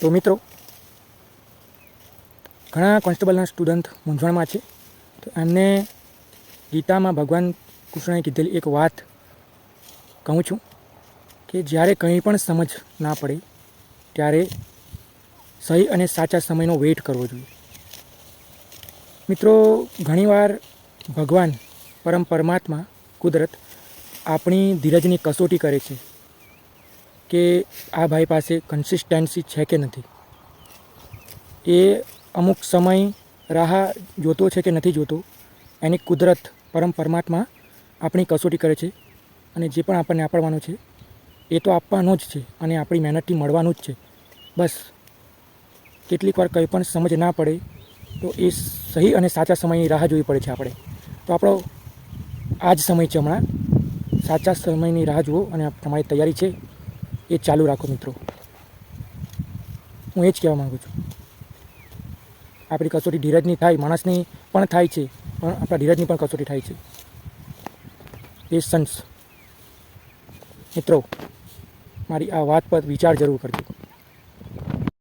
તો મિત્રો, ઘણા કોન્સ્ટેબલના સ્ટુડન્ટ મૂંઝવણમાં છે. તો એમને ગીતામાં ભગવાન કૃષ્ણએ કીધેલી એક વાત કહું છું કે જ્યારે કંઈ પણ સમજ ના પડે ત્યારે સહી અને સાચા સમયનો વેઇટ કરવો જોઈએ. મિત્રો, ઘણીવાર ભગવાન પરમાત્મા કુદરત આપણી ધીરજની કસોટી કરે છે કે આ ભાઈ પાસે કન્સિસ્ટન્સી છે કે નથી. એ અમુક સમય રાહ જોતો છે કે નથી જોતો, એની કુદરત પરમાત્મા આપણી કસોટી કરે છે. અને જે પણ આપણને આપવાનું છે એ તો આપવાનું જ છે અને આપણી મહેનતથી મળવાનું જ છે. બસ કેટલીક વાર કંઈ પણ સમજ ના પડે તો એ સહી અને સાચા સમયની રાહ જોવી પડે છે આપણે. તો આપણો આ જ સમય છે. હમણાં સાચા સમયની રાહ જુઓ અને તમારી તૈયારી છે એ ચાલુ રાખો મિત્રો. હું એ જ કહેવા માગું છું. આપણી કસોટી ધીરજની થાય, માણસની પણ થાય છે, પણ આપણા ધીરજની પણ કસોટી થાય છે. પેશન્સ. મિત્રો, મારી આ વાત પર વિચાર જરૂર કરજો.